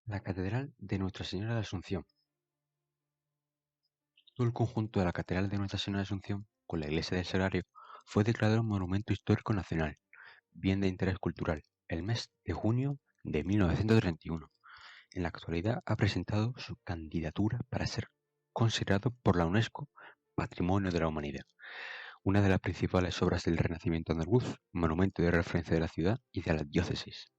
La Catedral de Nuestra Señora de Asunción. Todo el conjunto de la Catedral de Nuestra Señora de Asunción, con la Iglesia del Sagrario, fue declarado Monumento Histórico Nacional, bien de interés cultural, el mes de junio de 1931. En la actualidad ha presentado su candidatura para ser considerado por la UNESCO Patrimonio de la Humanidad, una de las principales obras del Renacimiento andaluz, monumento de referencia de la ciudad y de la diócesis.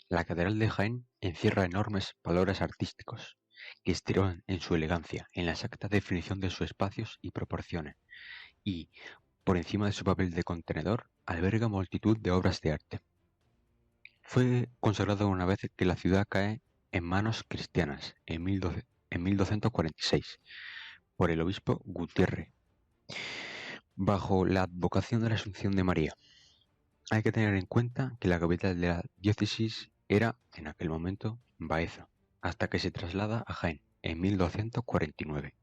La Catedral de Jaén encierra enormes valores artísticos, que estiran en su elegancia, en la exacta definición de sus espacios y proporciones, y, por encima de su papel de contenedor, alberga multitud de obras de arte. Fue consagrado una vez que la ciudad cae en manos cristianas, en 1246, por el obispo Gutiérrez, bajo la advocación de la Asunción de María. Hay que tener en cuenta que la capital de la diócesis era, en aquel momento, Baeza, hasta que se traslada a Jaén en 1249.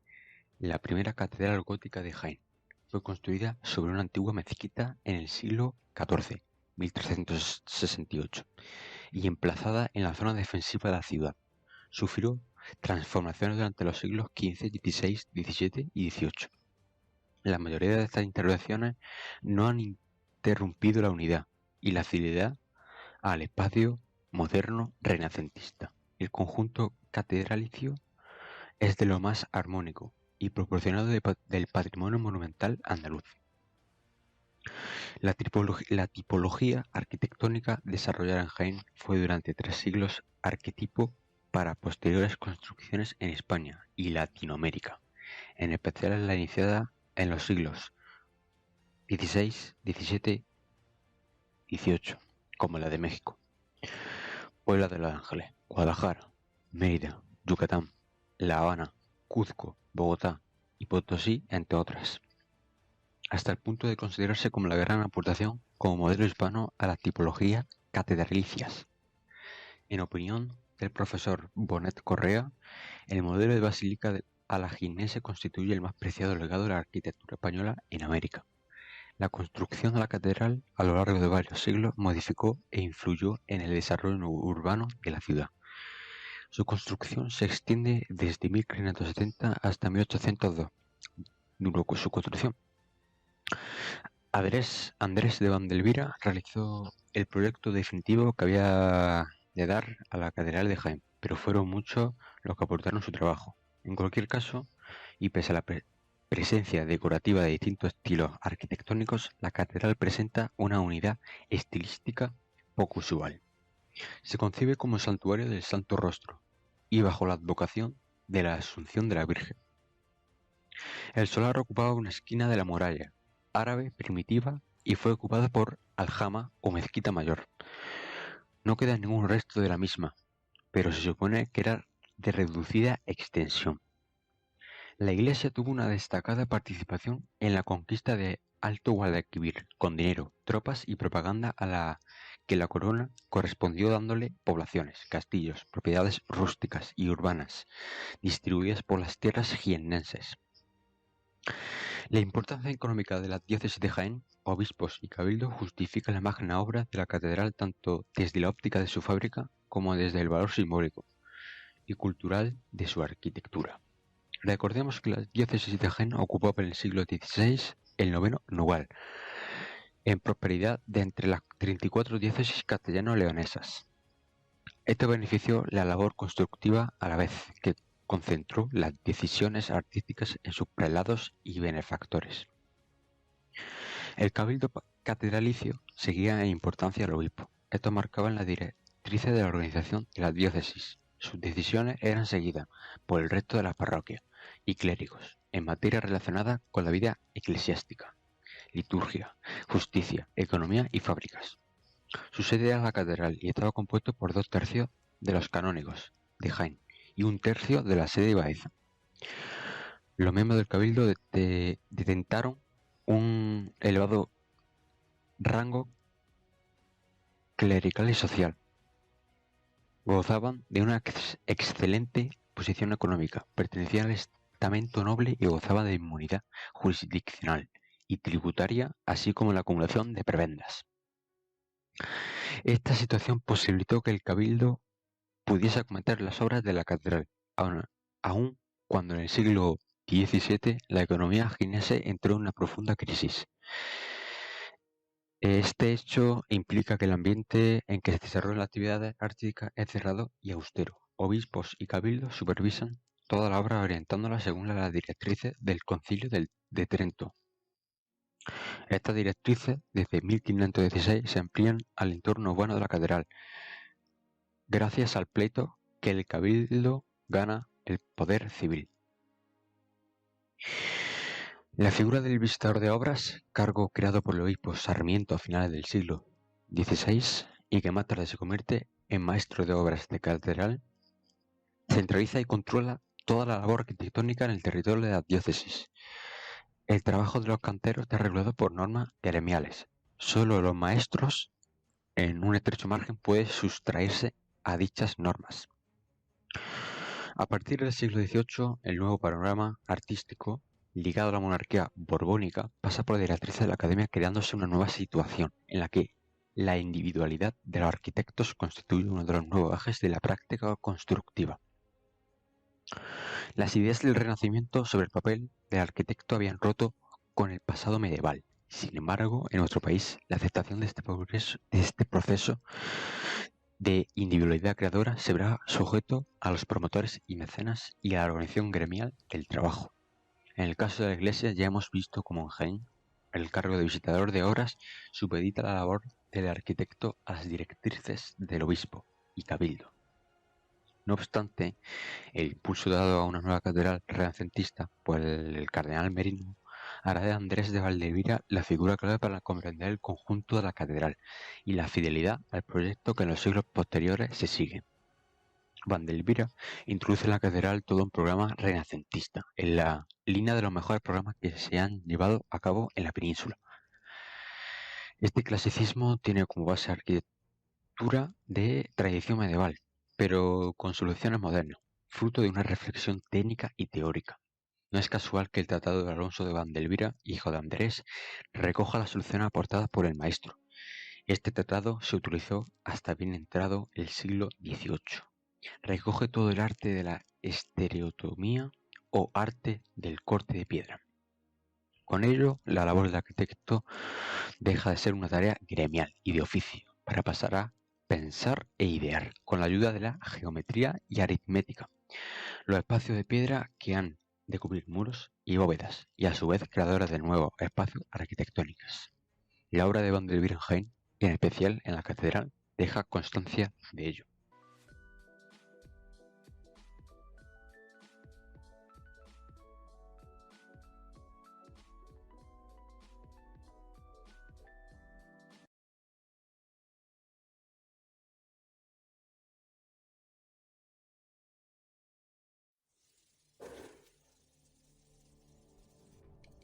La primera catedral gótica de Jaén fue construida sobre una antigua mezquita en el siglo XIV, 1368, y emplazada en la zona defensiva de la ciudad. Sufrió transformaciones durante los siglos XV, XVI, XVII y XVIII. La mayoría de estas intervenciones no han interrumpido la unidad y la fidelidad al espacio moderno renacentista. El conjunto catedralicio es de lo más armónico y proporcionado del patrimonio monumental andaluz. La tipología arquitectónica desarrollada en Jaén fue durante 3 siglos arquetipo para posteriores construcciones en España y Latinoamérica, en especial la iniciada en los siglos XVI, XVII, XVIII, como la de México, Puebla de Los Ángeles, Guadalajara, Mérida, Yucatán, La Habana, Cuzco, Bogotá y Potosí, entre otras, hasta el punto de considerarse como la gran aportación como modelo hispano a las tipologías catedralicias. En opinión del profesor Bonet Correa, el modelo de basílica alaginense constituye el más preciado legado de la arquitectura española en América. La construcción de la catedral a lo largo de varios siglos modificó e influyó en el desarrollo urbano de la ciudad. Su construcción se extiende desde 1570 hasta 1802. Duró su construcción. Andrés de Vandelvira realizó el proyecto definitivo que había de dar a la catedral de Jaén, pero fueron muchos los que aportaron su trabajo. En cualquier caso, y pese a la presencia decorativa de distintos estilos arquitectónicos, la catedral presenta una unidad estilística poco usual. Se concibe como santuario del Santo Rostro y bajo la advocación de la Asunción de la Virgen. El solar ocupaba una esquina de la muralla árabe primitiva y fue ocupada por aljama o mezquita mayor. No queda ningún resto de la misma, pero se supone que era de reducida extensión. La iglesia tuvo una destacada participación en la conquista de Alto Guadalquivir, con dinero, tropas y propaganda a la que la corona correspondió dándole poblaciones, castillos, propiedades rústicas y urbanas, distribuidas por las tierras jiennenses. La importancia económica de la diócesis de Jaén, obispos y cabildo justifica la magna obra de la catedral tanto desde la óptica de su fábrica como desde el valor simbólico y cultural de su arquitectura. Recordemos que la diócesis de Jaén ocupaba en el siglo XVI el noveno lugar en prosperidad de entre las 34 diócesis castellano-leonesas. Esto benefició la labor constructiva a la vez que concentró las decisiones artísticas en sus prelados y benefactores. El cabildo catedralicio seguía en importancia al obispo. Esto marcaba las directrices de la organización de la diócesis. Sus decisiones eran seguidas por el resto de las parroquias y clérigos en materia relacionada con la vida eclesiástica, liturgia, justicia, economía y fábricas. Su sede era la catedral y estaba compuesto por 2/3 de los canónigos de Jaén y 1/3 de la sede de Baeza. Los miembros del cabildo detentaron un elevado rango clerical y social. Gozaban de una excelente posición económica, pertenecían al estamento noble y gozaban de inmunidad jurisdiccional y tributaria, así como la acumulación de prebendas. Esta situación posibilitó que el cabildo pudiese acometer las obras de la catedral, aun cuando en el siglo XVII la economía jienense entró en una profunda crisis. Este hecho implica que el ambiente en que se desarrolla la actividad artística es cerrado y austero. Obispos y cabildos supervisan toda la obra orientándola según las directrices del Concilio de Trento. Estas directrices, desde 1516, se amplían al entorno urbano de la catedral, gracias al pleito que el cabildo gana el poder civil. La figura del visitador de obras, cargo creado por el obispo Sarmiento a finales del siglo XVI y que más tarde se convierte en maestro de obras de catedral, centraliza y controla toda la labor arquitectónica en el territorio de la diócesis. El trabajo de los canteros está regulado por normas gremiales. Solo los maestros, en un estrecho margen, pueden sustraerse a dichas normas. A partir del siglo XVIII, el nuevo panorama artístico ligado a la monarquía borbónica pasa por la directriz de la academia, creándose una nueva situación en la que la individualidad de los arquitectos constituye uno de los nuevos ejes de la práctica constructiva. Las ideas del Renacimiento sobre el papel del arquitecto habían roto con el pasado medieval. Sin embargo, en nuestro país, la aceptación de este proceso de individualidad creadora se verá sujeto a los promotores y mecenas y a la organización gremial del trabajo. En el caso de la Iglesia ya hemos visto cómo en Jaén el cargo de visitador de obras supedita la labor del arquitecto a las directrices del obispo y cabildo. No obstante, el impulso dado a una nueva catedral renacentista por el cardenal Merino hará de Andrés de Valdivia la figura clave para comprender el conjunto de la catedral y la fidelidad al proyecto que en los siglos posteriores se sigue. Valdivia introduce en la catedral todo un programa renacentista, en la línea de los mejores programas que se han llevado a cabo en la península. Este clasicismo tiene como base arquitectura de tradición medieval, pero con soluciones modernas, fruto de una reflexión técnica y teórica. No es casual que el tratado de Alonso de Vandelvira, hijo de Andrés, recoja las soluciones aportadas por el maestro. Este tratado se utilizó hasta bien entrado el siglo XVIII. Recoge todo el arte de la estereotomía o arte del corte de piedra. Con ello, la labor del arquitecto deja de ser una tarea gremial y de oficio, para pasar a pensar e idear, con la ayuda de la geometría y aritmética, los espacios de piedra que han de cubrir muros y bóvedas, y a su vez creadores de nuevos espacios arquitectónicos. La obra de Vandelvira en Jaén, en especial en la catedral, deja constancia de ello.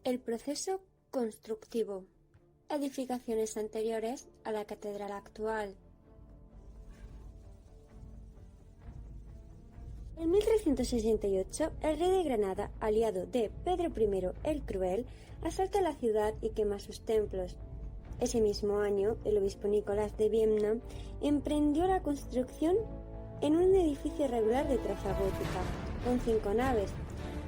El proceso constructivo. Edificaciones anteriores a la catedral actual. En 1368, el rey de Granada, aliado de Pedro I el Cruel, asalta la ciudad y quema sus templos. Ese mismo año, el obispo Nicolás de Viena emprendió la construcción en un edificio irregular de traza gótica, con 5 naves,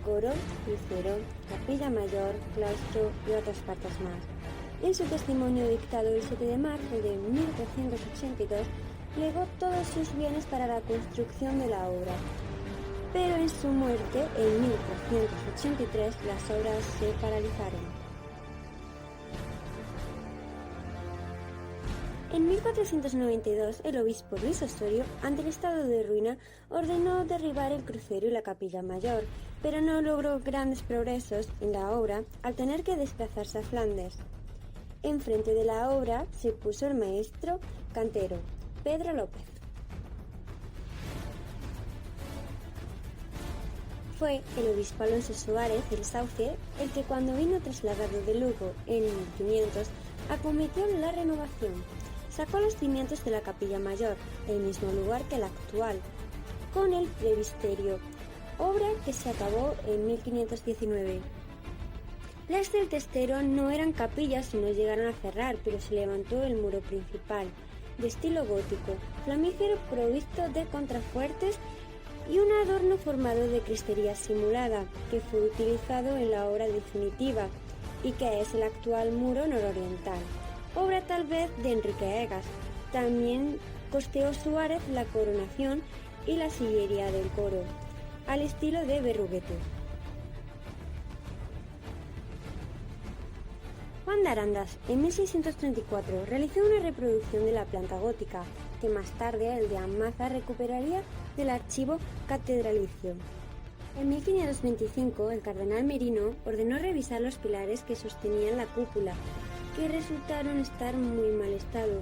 coro, crucero, capilla mayor, claustro y otras partes más. En su testimonio dictado el 7 de marzo de 1382, legó todos sus bienes para la construcción de la obra. Pero en su muerte, en 1383, las obras se paralizaron. En 1492, el obispo Luis Osorio, ante el estado de ruina, ordenó derribar el crucero y la capilla mayor, pero no logró grandes progresos en la obra al tener que desplazarse a Flandes. Enfrente de la obra se puso el maestro cantero, Pedro López. Fue el obispo Alonso Suárez del Sauce el que, cuando vino trasladado de Lugo en 1500, acometió la renovación. Sacó los cimientos de la capilla mayor, el mismo lugar que la actual, con el presbiterio, obra que se acabó en 1519. Las del testero no eran capillas y no llegaron a cerrar, pero se levantó el muro principal. de estilo gótico, flamígero provisto de contrafuertes y un adorno formado de crestería simulada, que fue utilizado en la obra definitiva y que es el actual muro nororiental, obra tal vez de Enrique Egas. También costeó Suárez la coronación y la sillería del coro, al estilo de Berruguete. Juan de Arandas, en 1634, realizó una reproducción de la planta gótica, que más tarde el de Amaza recuperaría del archivo catedralicio. En 1525, el cardenal Merino ordenó revisar los pilares que sostenían la cúpula, que resultaron estar en muy mal estado.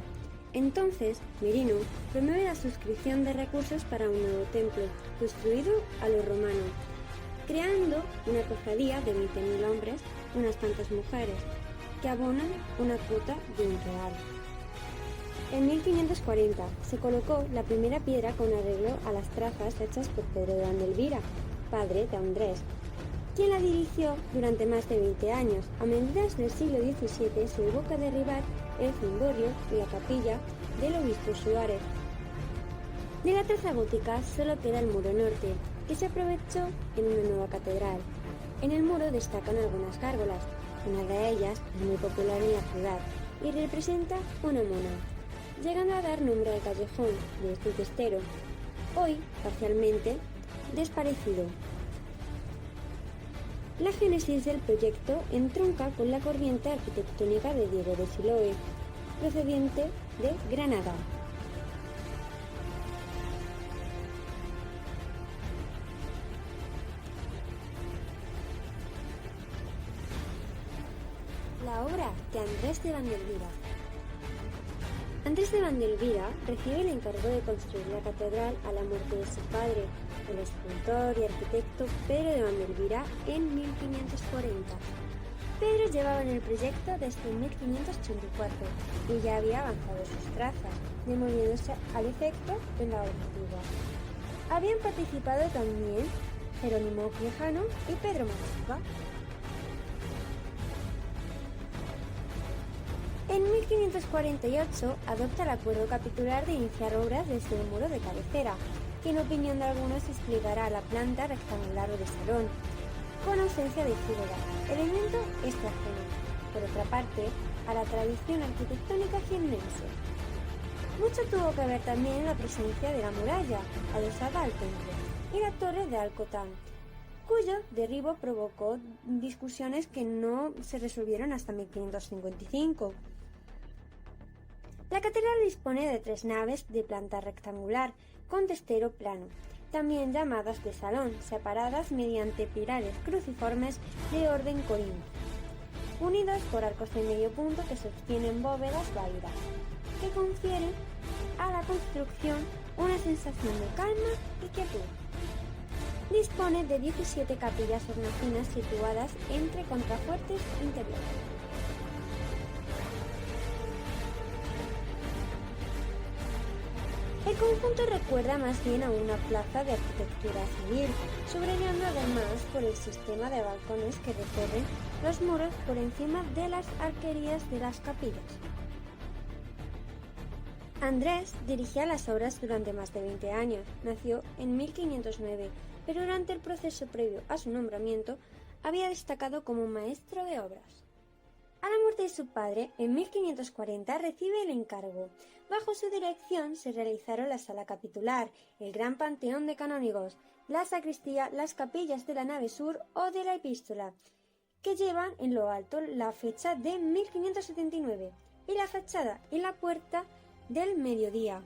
Entonces, Merino promueve la suscripción de recursos para un nuevo templo, construido a lo romano, creando una cofradía de 20.000 hombres, unas tantas mujeres, que abonan una cuota de un real. En 1540 se colocó la primera piedra con arreglo a las trazas hechas por Pedro de Vandelvira, padre de Andrés, quien la dirigió durante más de 20 años. A mediados del siglo XVII se hubo que derribar el cimborrio y la capilla del obispo Suárez. De la traza gótica solo queda el muro norte, que se aprovechó en una nueva catedral. En el muro destacan algunas gárgolas. Una de ellas es muy popular en la ciudad y representa una mona, llegando a dar nombre al callejón de este testero, hoy parcialmente desparecido. La génesis del proyecto entronca con la corriente arquitectónica de Diego de Siloé, procedente de Granada. La obra de Andrés de Vandelvira. Andrés de Vandelvira recibe el encargo de construir la catedral a la muerte de su padre, el escultor y arquitecto Pedro de Vandelvira, en 1540. Pedro llevaba en el proyecto desde 1584 y ya había avanzado sus trazas, demoliéndose al efecto en la obra antigua. Habían participado también Jerónimo Quijano y Pedro Mariscal. En 1548 adopta el acuerdo capitular de iniciar obras desde el muro de cabecera, que en opinión de algunos explicará la planta rectangular o de salón, con ausencia de fibra, elemento extranjero, por otra parte, a la tradición arquitectónica jiennense. Mucho tuvo que ver también la presencia de la muralla, adosada al templo, y la torre de Alcotán, cuyo derribo provocó discusiones que no se resolvieron hasta 1555. La catedral dispone de 3 naves de planta rectangular, con testero plano, también llamadas de salón, separadas mediante pilares cruciformes de orden corintio, unidos por arcos de medio punto que sostienen bóvedas vaídas, que confieren a la construcción una sensación de calma y quietud. Dispone de 17 capillas hornacinas situadas entre contrafuertes interiores. El conjunto recuerda más bien a una plaza de arquitectura civil, subrayando además por el sistema de balcones que recorren los muros por encima de las arquerías de las capillas. Andrés dirigía las obras durante más de 20 años. Nació en 1509, pero durante el proceso previo a su nombramiento había destacado como maestro de obras. A la muerte de su padre, en 1540, recibe el encargo. Bajo su dirección se realizaron la sala capitular, el gran panteón de canónigos, la sacristía, las capillas de la nave sur o de la epístola, que llevan en lo alto la fecha de 1579, y la fachada y la puerta del mediodía.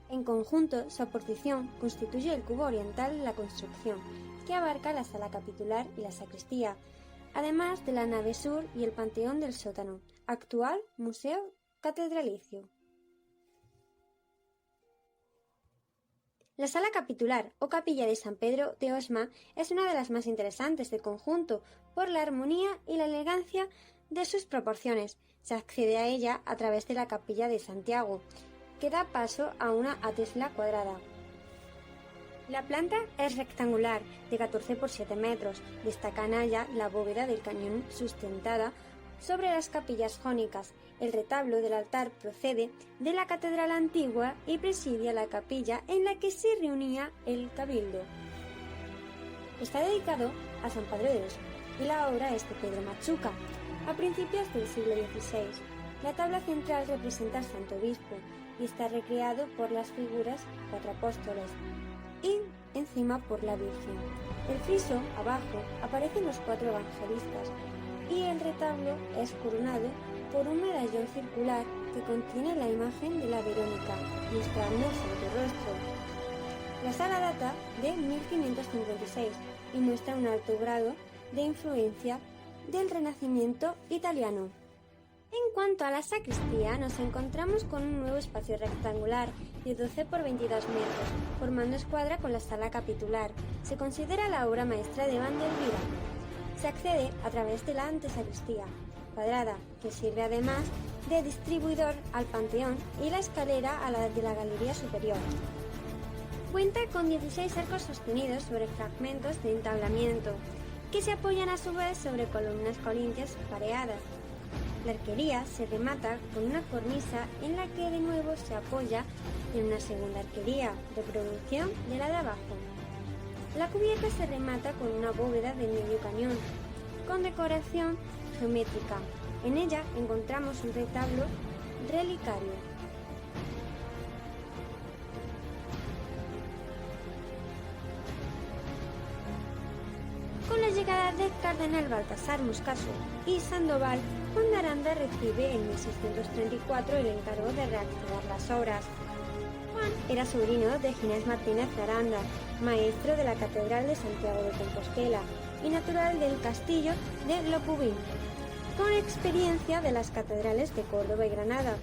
En conjunto, su aportación constituye el cubo oriental de la construcción, que abarca la sala capitular y la sacristía, además de la nave sur y el panteón del sótano, actual museo catedralicio. La sala capitular o capilla de San Pedro de Osma es una de las más interesantes del conjunto por la armonía y la elegancia de sus proporciones. Se accede a ella a través de la capilla de Santiago, que da paso a una atesla cuadrada. La planta es rectangular, de 14 por 7 metros. Destaca en ella la bóveda del cañón sustentada sobre las capillas jónicas. El retablo del altar procede de la catedral antigua y presidia la capilla en la que se reunía el cabildo. Está dedicado a San Padroeros y la obra es de Pedro Machuca, a principios del siglo XVI. La tabla central representa al Santo Obispo y está recreado por las figuras 4 apóstoles y encima por la Virgen. El friso, abajo, aparecen los 4 evangelistas y el retablo es coronado por un medallón circular que contiene la imagen de la Verónica, mostrando el Santo Rostro. La sala data de 1556 y muestra un alto grado de influencia del Renacimiento italiano. En cuanto a la sacristía, nos encontramos con un nuevo espacio rectangular de 12 por 22 metros, formando escuadra con la sala capitular. Se considera la obra maestra de Van der Weyden. Se accede a través de la antesacristía, cuadrada, que sirve además de distribuidor al panteón, y la escalera a la de la galería superior. Cuenta con 16 arcos sostenidos sobre fragmentos de entablamiento, que se apoyan a su vez sobre columnas corintias pareadas. La arquería se remata con una cornisa en la que de nuevo se apoya en una segunda arquería, reproducción de la de abajo. La cubierta se remata con una bóveda de medio cañón, con decoración geométrica. En ella encontramos un retablo relicario. Con la llegada del cardenal Baltasar Moscaso y Sandoval, Juan de Aranda recibe en 1634 el encargo de reactivar las obras. Juan era sobrino de Ginés Martínez de Aranda, maestro de la Catedral de Santiago de Compostela y natural del castillo de Lopubín, con experiencia de las catedrales de Córdoba y Granada,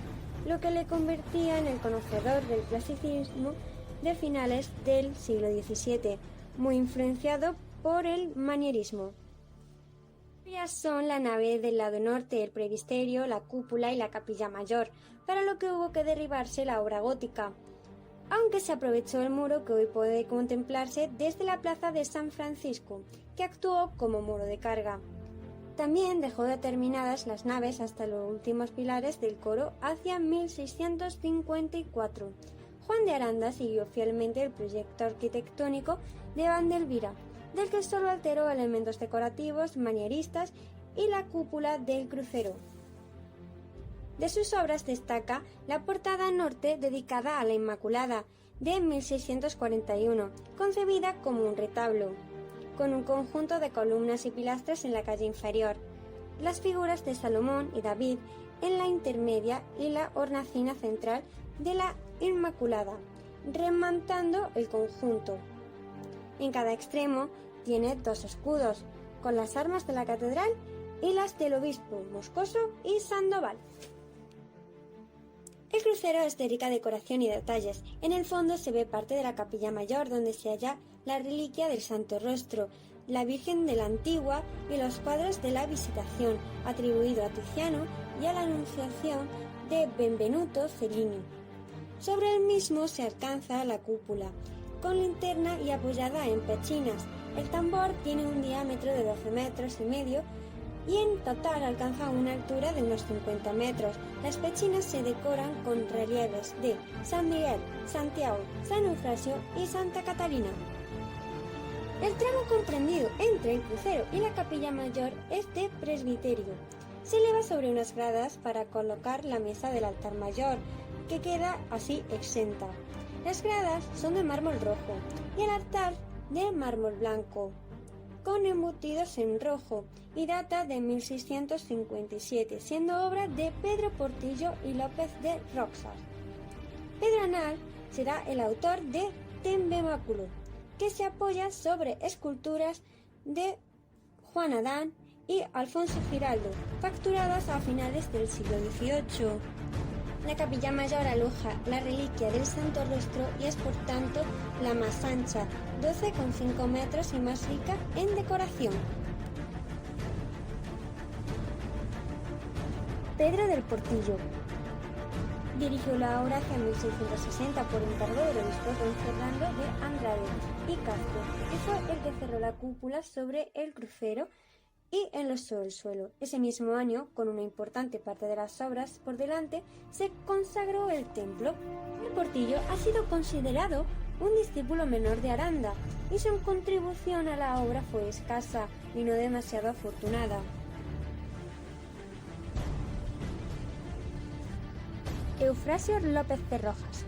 lo que le convertía en el conocedor del clasicismo de finales del siglo XVII, muy influenciado por el manierismo. Son la nave del lado norte, el presbiterio, la cúpula y la capilla mayor, para lo que hubo que derribarse la obra gótica, aunque se aprovechó el muro que hoy puede contemplarse desde la plaza de San Francisco, que actuó como muro de carga. También dejó determinadas las naves hasta los últimos pilares del coro hacia 1654. Juan de Aranda siguió fielmente el proyecto arquitectónico de Van der Weyden, del que solo alteró elementos decorativos manieristas y la cúpula del crucero. De sus obras destaca la portada norte dedicada a la Inmaculada, de 1641, concebida como un retablo, con un conjunto de columnas y pilastras en la calle inferior, las figuras de Salomón y David en la intermedia y la hornacina central de la Inmaculada, rematando el conjunto. En cada extremo tiene 2 escudos, con las armas de la catedral y las del obispo Moscoso y Sandoval. El crucero es de rica decoración y detalles. En el fondo se ve parte de la capilla mayor, donde se halla la reliquia del Santo Rostro, la Virgen de la Antigua y los cuadros de la Visitación, atribuido a Tiziano, y a la Anunciación de Benvenuto Cellini. Sobre el mismo se alcanza la cúpula, con linterna y apoyada en pechinas. El tambor tiene un diámetro de 12 metros y medio y en total alcanza una altura de unos 50 metros. Las pechinas se decoran con relieves de San Miguel, Santiago, San Eufrasio y Santa Catalina. El tramo comprendido entre el crucero y la capilla mayor es de presbiterio. Se eleva sobre unas gradas para colocar la mesa del altar mayor, que queda así exenta. Las gradas son de mármol rojo y el altar de mármol blanco, con embutidos en rojo, y data de 1657, siendo obra de Pedro Portillo y López de Roxas. Pedro Anal será el autor de Tembemáculo, que se apoya sobre esculturas de Juan Adán y Alfonso Giraldo, facturadas a finales del siglo XVIII. La capilla mayor aloja la reliquia del Santo Rostro y es por tanto la más ancha, 12,5 metros, y más rica en decoración. Pedro del Portillo dirigió la obra hacia 1660 por encargo del obispo don Fernando de Andrade y Castro, y fue el que cerró la cúpula sobre el crucero y enlosó el suelo. Ese mismo año, con una importante parte de las obras por delante, se consagró el templo. El Portillo ha sido considerado un discípulo menor de Aranda, y su contribución a la obra fue escasa y no demasiado afortunada. Eufrasio López de Rojas.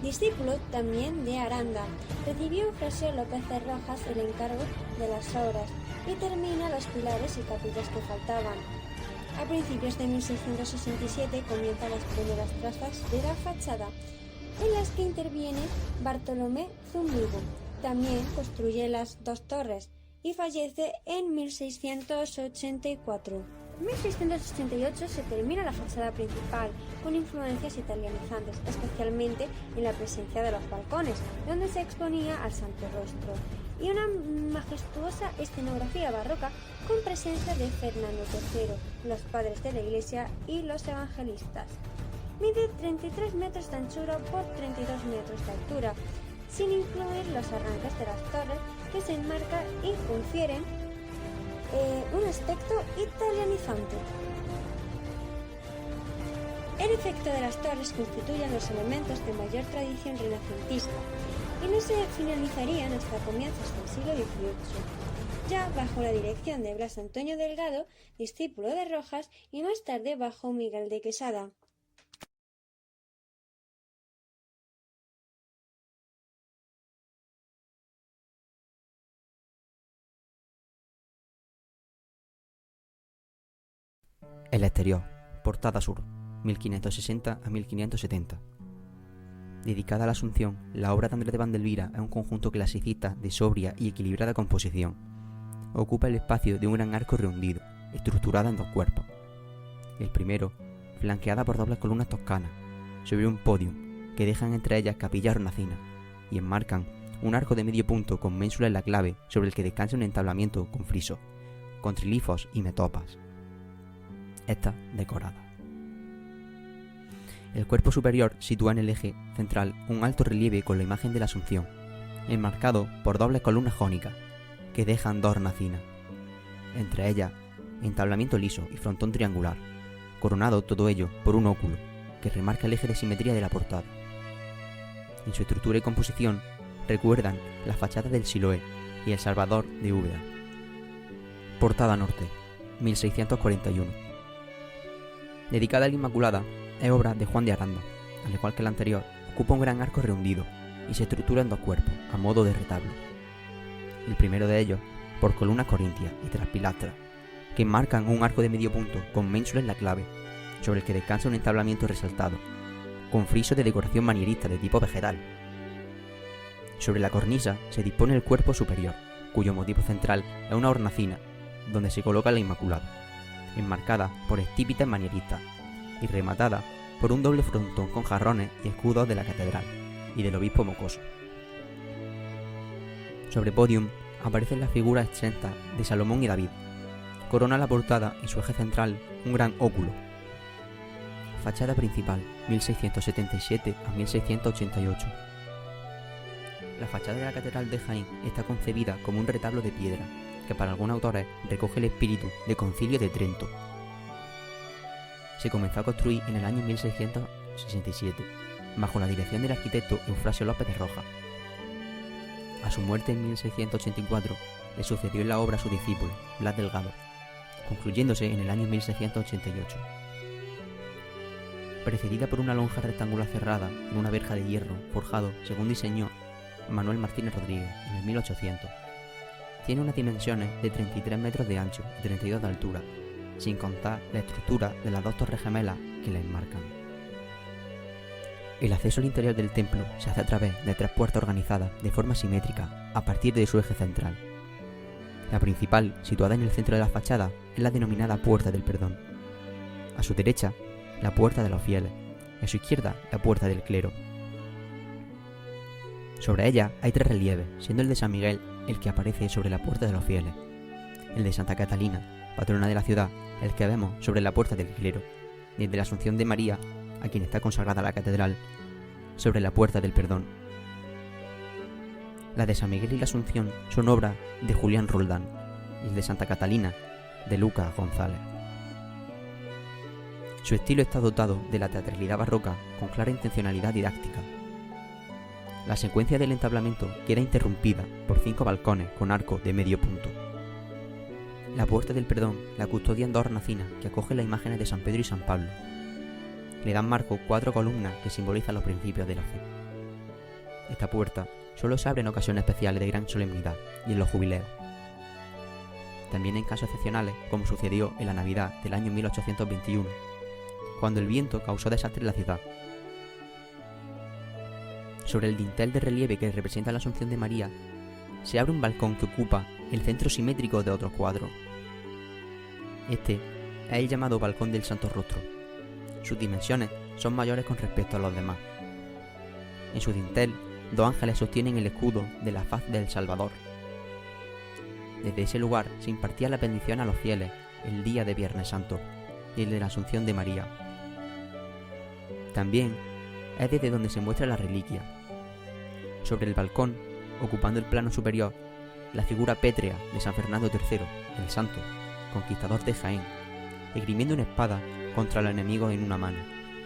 Discípulo también de Aranda, recibió Eufrasio López de Rojas el encargo de las obras y termina los pilares y capillas que faltaban. A principios de 1667 comienzan las primeras trazas de la fachada, en las que interviene Bartolomé Zúñiga. También construye las dos torres y fallece en 1684. En 1688 se termina la fachada principal, con influencias italianizantes, especialmente en la presencia de los balcones, donde se exponía al Santo Rostro, y una majestuosa escenografía barroca con presencia de Fernando III, los padres de la Iglesia y los evangelistas. Mide 33 metros de anchura por 32 metros de altura, sin incluir los arranques de las torres que se enmarcan y confieren un aspecto italianizante. El efecto de las torres constituyen los elementos de mayor tradición renacentista y no se finalizarían hasta comienzos del siglo XVIII, ya bajo la dirección de Blas Antonio Delgado, discípulo de Rojas, y más tarde bajo Miguel de Quesada. El exterior, portada sur, 1560 a 1570. Dedicada a la Asunción, la obra de Andrés de Vandelvira es un conjunto clasicista de sobria y equilibrada composición. Ocupa el espacio de un gran arco rehundido, estructurada en dos cuerpos. El primero, flanqueada por dobles columnas toscanas, sobre un podium, que dejan entre ellas capillas hornacinas, y enmarcan un arco de medio punto con ménsula en la clave sobre el que descansa un entablamiento con friso, con trilifos y metopas. Esta decorada. El cuerpo superior sitúa en el eje central un alto relieve con la imagen de la Asunción, enmarcado por dobles columnas jónicas, que dejan dos hornacinas. Entre ellas, entablamiento liso y frontón triangular, coronado todo ello por un óculo, que remarca el eje de simetría de la portada. En su estructura y composición, recuerdan las fachadas del Siloé y el Salvador de Úbeda. Portada norte, 1641. Dedicada a la Inmaculada, es obra de Juan de Aranda. Al igual que la anterior, ocupa un gran arco rehundido y se estructura en dos cuerpos, a modo de retablo. El primero de ellos, por columnas corintias y tras pilastras, que enmarcan un arco de medio punto con ménsula en la clave, sobre el que descansa un entablamiento resaltado, con friso de decoración manierista de tipo vegetal. Sobre la cornisa se dispone el cuerpo superior, cuyo motivo central es una hornacina, donde se coloca la Inmaculada, enmarcada por estípites manieristas y rematada por un doble frontón con jarrones y escudos de la catedral y del obispo mocoso. Sobre podium aparecen las figuras exentas de Salomón y David. Corona la portada en su eje central un gran óculo. Fachada principal, 1677 a 1688. La fachada de la catedral de Jaén está concebida como un retablo de piedra, que para algunos autores recoge el espíritu del Concilio de Trento. Se comenzó a construir en el año 1667, bajo la dirección del arquitecto Eufrasio López de Rojas. A su muerte en 1684, le sucedió en la obra su discípulo, Blas Delgado, concluyéndose en el año 1688. Precedida por una lonja rectangular cerrada en una verja de hierro forjado según diseñó Manuel Martínez Rodríguez en el 1800. Tiene unas dimensiones de 33 metros de ancho y 32 de altura, sin contar la estructura de las dos torres gemelas que la enmarcan. El acceso al interior del templo se hace a través de tres puertas organizadas de forma simétrica a partir de su eje central. La principal, situada en el centro de la fachada, es la denominada Puerta del Perdón. A su derecha, la Puerta de los Fieles, y a su izquierda, la Puerta del Clero. Sobre ella hay tres relieves, siendo el de San Miguel el que aparece sobre la Puerta de los Fieles, el de Santa Catalina, patrona de la ciudad, el que vemos sobre la Puerta del Clero, y el de la Asunción de María, a quien está consagrada la catedral, sobre la Puerta del Perdón. La de San Miguel y la Asunción son obra de Julián Roldán, y el de Santa Catalina, de Lucas González. Su estilo está dotado de la teatralidad barroca con clara intencionalidad didáctica. La secuencia del entablamiento queda interrumpida por 5 balcones con arco de medio punto. La puerta del perdón la custodian 2 hornacinas que acogen las imágenes de San Pedro y San Pablo. Le dan marco 4 columnas que simbolizan los principios de la fe. Esta puerta solo se abre en ocasiones especiales de gran solemnidad y en los jubileos. También en casos excepcionales, como sucedió en la Navidad del año 1821, cuando el viento causó desastre en la ciudad. Sobre el dintel de relieve que representa la Asunción de María, se abre un balcón que ocupa el centro simétrico de otros cuadros. Este es el llamado balcón del Santo Rostro. Sus dimensiones son mayores con respecto a los demás. En su dintel, 2 ángeles sostienen el escudo de la faz del Salvador. Desde ese lugar se impartía la bendición a los fieles el día de Viernes Santo y el de la Asunción de María. También es desde donde se muestra la reliquia. Sobre el balcón, ocupando el plano superior, la figura pétrea de San Fernando III, el Santo, conquistador de Jaén, esgrimiendo una espada contra el enemigo en una mano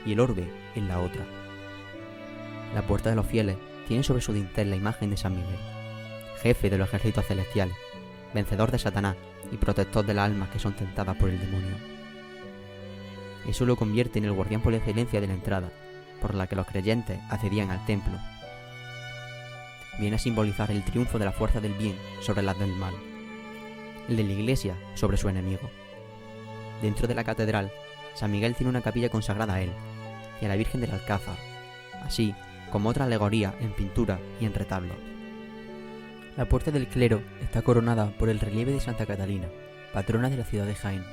y el orbe en la otra. La puerta de los fieles tiene sobre su dintel la imagen de San Miguel, jefe de los ejércitos celestiales, vencedor de Satanás y protector de las almas que son tentadas por el demonio. Eso lo convierte en el guardián por excelencia de la entrada, por la que los creyentes accedían al templo. Viene a simbolizar el triunfo de la fuerza del bien sobre las del mal, el de la Iglesia sobre su enemigo. Dentro de la catedral, San Miguel tiene una capilla consagrada a él y a la Virgen del Alcázar, así como otra alegoría en pintura y en retablos. La puerta del clero está coronada por el relieve de Santa Catalina, patrona de la ciudad de Jaén.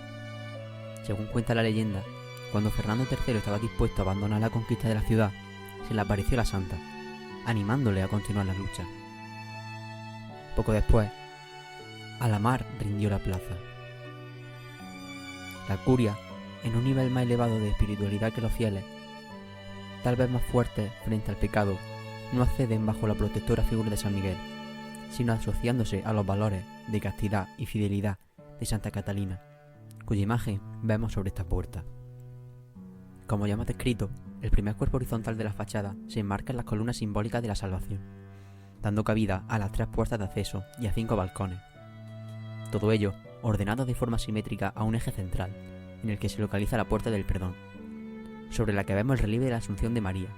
Según cuenta la leyenda, cuando Fernando III estaba dispuesto a abandonar la conquista de la ciudad, se le apareció la santa, animándole a continuar la lucha. Poco después, Alamar rindió la plaza. La curia, en un nivel más elevado de espiritualidad que los fieles, tal vez más fuertes frente al pecado, no acceden bajo la protectora figura de San Miguel, sino asociándose a los valores de castidad y fidelidad de Santa Catalina, cuya imagen vemos sobre esta puerta. Como ya hemos descrito, el primer cuerpo horizontal de la fachada se enmarca en las columnas simbólicas de la salvación, dando cabida a las 3 puertas de acceso y a 5 balcones. Todo ello ordenado de forma simétrica a un eje central, en el que se localiza la puerta del perdón, sobre la que vemos el relieve de la Asunción de María,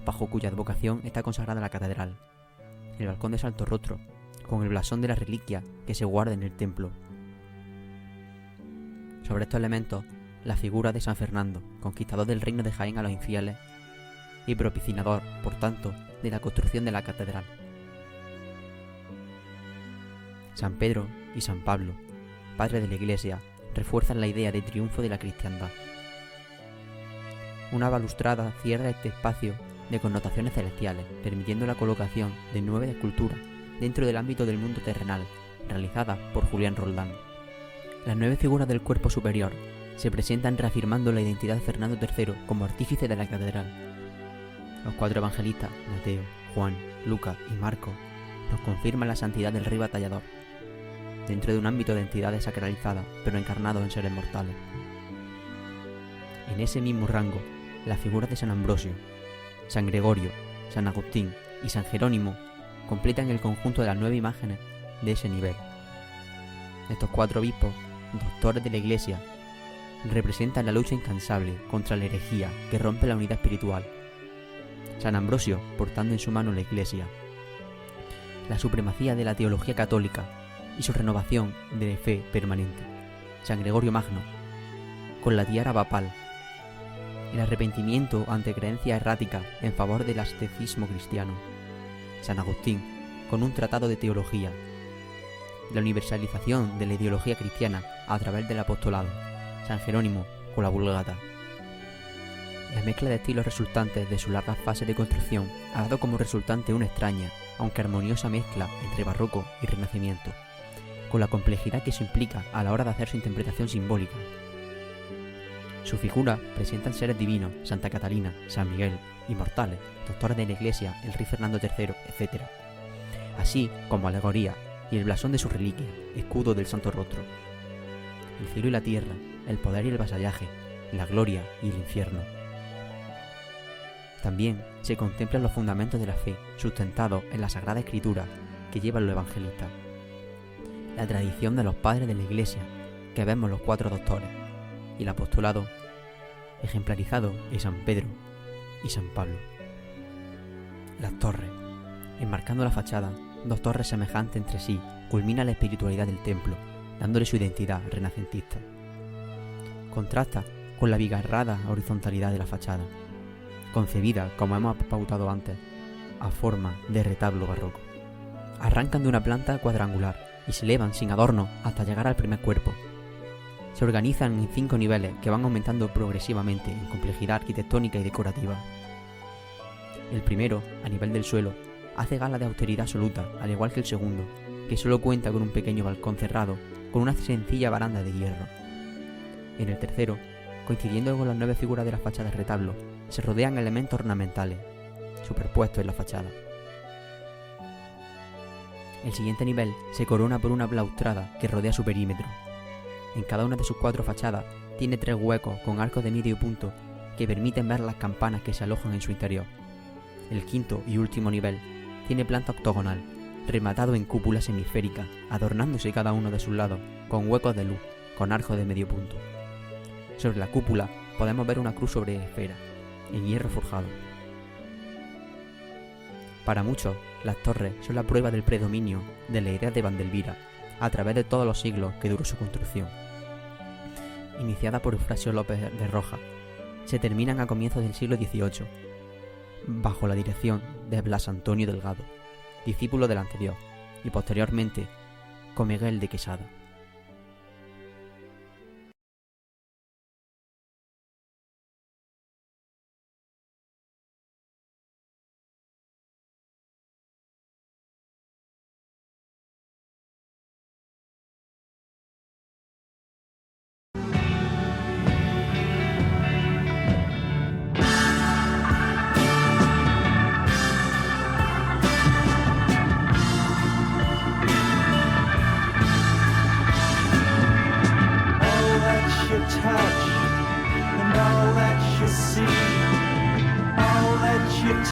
bajo cuya advocación está consagrada la catedral, el balcón de Santo Rostro, con el blasón de la reliquia que se guarda en el templo. Sobre estos elementos, la figura de San Fernando, conquistador del reino de Jaén a los infieles, y propicinador, por tanto, de la construcción de la catedral. San Pedro y San Pablo, padres de la Iglesia, refuerzan la idea de triunfo de la cristiandad. Una balustrada cierra este espacio de connotaciones celestiales, permitiendo la colocación de 9 esculturas dentro del ámbito del mundo terrenal, realizadas por Julián Roldán. Las 9 figuras del cuerpo superior se presentan reafirmando la identidad de Fernando III como artífice de la catedral. Los 4 evangelistas, Mateo, Juan, Lucas y Marcos, nos confirman la santidad del rey batallador, dentro de un ámbito de entidades sacralizadas, pero encarnados en seres mortales. En ese mismo rango, las figuras de San Ambrosio, San Gregorio, San Agustín y San Jerónimo completan el conjunto de las 9 imágenes de ese nivel. Estos 4 obispos, doctores de la Iglesia, representan la lucha incansable contra la herejía que rompe la unidad espiritual. San Ambrosio, portando en su mano la Iglesia, la supremacía de la teología católica y su renovación de fe permanente. San Gregorio Magno, con la tiara papal, el arrepentimiento ante creencias erráticas en favor del ascetismo cristiano. San Agustín, con un tratado de teología, la universalización de la ideología cristiana a través del apostolado. San Jerónimo, con la Vulgata. La mezcla de estilos resultantes de su larga fase de construcción ha dado como resultante una extraña, aunque armoniosa mezcla entre barroco y renacimiento, con la complejidad que eso implica a la hora de hacer su interpretación simbólica. Su figura presentan seres divinos, Santa Catalina, San Miguel, inmortales, doctores de la Iglesia, el rey Fernando III, etc., así como alegoría y el blasón de su reliquia, escudo del Santo Rostro. El cielo y la tierra, el poder y el vasallaje, la gloria y el infierno. También se contemplan los fundamentos de la fe, sustentados en la Sagrada Escritura que llevan los evangelistas. La tradición de los padres de la Iglesia, que vemos los 4 doctores, y el apostolado, ejemplarizado en San Pedro y San Pablo. Las torres. Enmarcando la fachada, 2 torres semejantes entre sí, culmina la espiritualidad del templo, dándole su identidad renacentista. Contrasta con la abigarrada horizontalidad de la fachada, concebida, como hemos pautado antes, a forma de retablo barroco. Arrancan de una planta cuadrangular y se elevan sin adorno hasta llegar al primer cuerpo. Se organizan en 5 niveles que van aumentando progresivamente en complejidad arquitectónica y decorativa. El primero, a nivel del suelo, hace gala de austeridad absoluta, al igual que el segundo, que solo cuenta con un pequeño balcón cerrado con una sencilla baranda de hierro. En el tercero, coincidiendo con las 9 figuras de la fachada del retablo, se rodean elementos ornamentales, superpuestos en la fachada. El siguiente nivel se corona por una balaustrada que rodea su perímetro. En cada una de sus 4 fachadas tiene 3 huecos con arcos de medio punto que permiten ver las campanas que se alojan en su interior. El quinto y último nivel tiene planta octogonal, rematado en cúpula semisférica, adornándose cada uno de sus lados con huecos de luz, con arcos de medio punto. Sobre la cúpula podemos ver una cruz sobre esfera, en hierro forjado. Para muchos, las torres son la prueba del predominio de la idea de Vandelvira a través de todos los siglos que duró su construcción. Iniciada por Eufrasio López de Rojas, se terminan a comienzos del siglo XVIII, bajo la dirección de Blas Antonio Delgado, discípulo del anterior, y posteriormente con Miguel de Quesada.